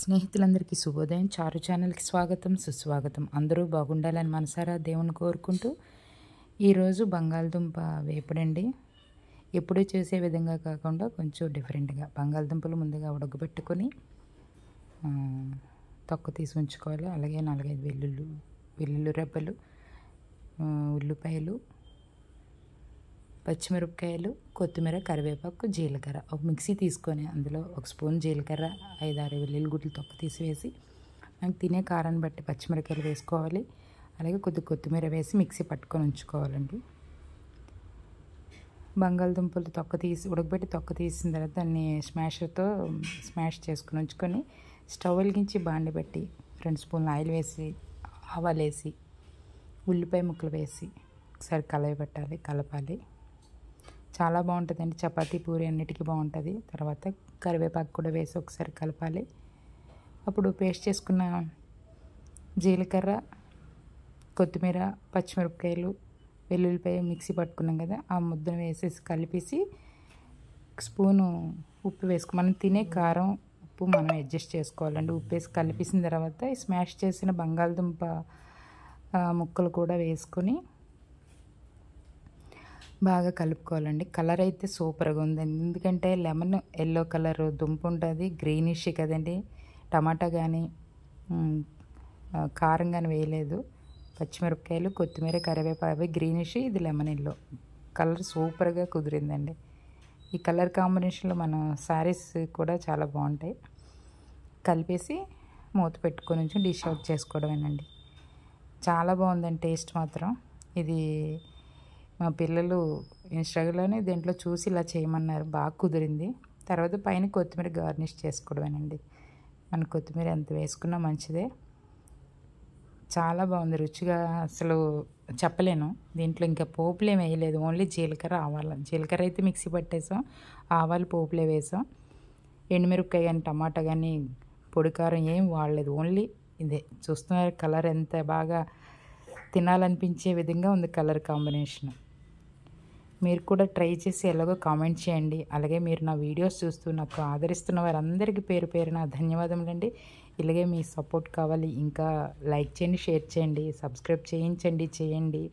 స్నేహితులందరికీ శుభోదయం. చారు ఛానల్కి స్వాగతం, సుస్వాగతం. అందరూ బాగుండాలని మనసారా దేవుని కోరుకుంటూ ఈరోజు బంగాళదుంప వేపుడండి. ఎప్పుడూ చేసే విధంగా కాకుండా కొంచెం డిఫరెంట్గా బంగాళదుంపలు ముందుగా ఉడకబెట్టుకొని తొక్క తీసి ఉంచుకోవాలి. అలాగే 4-5 వెల్లుల్లి రెబ్బలు, ఉల్లిపాయలు, పచ్చిమిరపకాయలు, కొత్తిమీర, కరివేపాకు, జీలకర్ర ఒక మిక్సీ తీసుకొని అందులో 1 స్పూన్ జీలకర్ర, 5-6 వెల్లుల్లి గుడ్లు తొక్క తీసివేసి మనకు తినే కారాన్ని బట్టి పచ్చిమిరపకాయలు వేసుకోవాలి. అలాగే కొత్తిమీర వేసి మిక్సీ పట్టుకొని ఉంచుకోవాలండి. బంగాళదుంపలు ఉడకబెట్టి తొక్క తీసిన తర్వాత దాన్ని స్మాషర్తో స్మాష్ చేసుకుని ఉంచుకొని స్టవ్ వెలిగించి బాండి పెట్టి 2 స్పూన్లు ఆయిల్ వేసి, ఆవాలు వేసి, ఉల్లిపాయ ముక్కలు వేసి ఒకసారి కలపాలి. చాలా బాగుంటుందండి. చపాతీ, పూరి అన్నిటికీ బాగుంటుంది. తర్వాత కరివేపాకు కూడా వేసి ఒకసారి కలపాలి. అప్పుడు పేస్ట్ చేసుకున్న జీలకర్ర, కొత్తిమీర, పచ్చిమిరపకాయలు, వెల్లుల్లిపాయ మిక్సీ పట్టుకున్నాం కదా, ఆ ముద్దను వేసేసి కలిపేసి 1 స్పూను ఉప్పు మనం తినే కారం, ఉప్పు మనం అడ్జస్ట్ చేసుకోవాలండి. ఉప్పు వేసి కలిపేసిన తర్వాత స్మాష్ చేసిన బంగాళదుంప ముక్కలు కూడా వేసుకొని బాగా కలుపుకోవాలండి. కలర్ అయితే సూపర్గా ఉందండి. ఎందుకంటే లెమన్ ఎల్లో కలర్ దుంప ఉంటుంది, గ్రీనిష్ కదండి. టమాటా కానీ కారం కానీ వేయలేదు. పచ్చిమిరపకాయలు, కొత్తిమీర, కరివేపాకు అవి గ్రీనిష్, ఇది లెమన్ ఎల్లో. కలర్ సూపర్గా కుదిరిందండి. ఈ కలర్ కాంబినేషన్లో మన శారీస్ కూడా చాలా బాగుంటాయి. కలిపేసి మూత పెట్టుకొని డిష్ అవుట్ చేసుకోవడమేనండి. చాలా బాగుందండి టేస్ట్ మాత్రం. ఇది మా పిల్లలు ఇన్స్టాగ్రామ్లోనే దీంట్లో చూసి ఇలా చేయమన్నారు, బాగా కుదిరింది. తర్వాత పైన కొత్తిమీర గార్నిష్ చేసుకోవడమేనండి. మన కొత్తిమీర ఎంత వేసుకున్నా మంచిదే. చాలా బాగుంది, రుచిగా అసలు చెప్పలేను. దీంట్లో ఇంకా పోపులు ఏమి వేయలేదు, ఓన్లీ జీలకర్ర, ఆవాలు. జీలకర్ర అయితే మిక్సీ పట్టేసాం, ఆవాలు పోపులే వేసాం. ఎండుమిరపకాయ కానీ టమాటా కానీ పొడి కారం ఏం వాడలేదు, ఓన్లీ ఇదే. చూస్తున్నారు కలర్ ఎంత బాగా తినాలనిపించే విధంగా ఉంది కలర్ కాంబినేషన్. మీరు కూడా ట్రై చేసి ఎలాగో కామెంట్ చేయండి. అలాగే మీరు నా వీడియోస్ చూస్తూ నాకు ఆదరిస్తున్న వారందరికీ పేరు పేరున ధన్యవాదములండి. ఇలాగే మీ సపోర్ట్ కావాలి. ఇంకా లైక్ చేయండి, షేర్ చేయండి, సబ్స్క్రైబ్ చేయండి.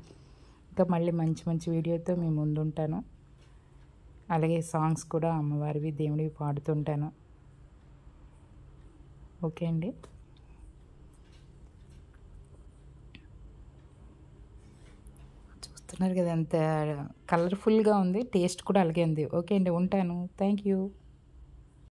ఇంకా మళ్ళీ మంచి మంచి వీడియోతో మీ ముందుంటాను. అలాగే సాంగ్స్ కూడా అమ్మవారివి, దేవుడివి పాడుతుంటాను. ఓకే అండి. చూస్తున్నారు కదా ఎంత కలర్ఫుల్గా ఉంది, టేస్ట్ కూడా అలాగే ఉంది. ఓకే అండి, ఉంటాను. Thank you.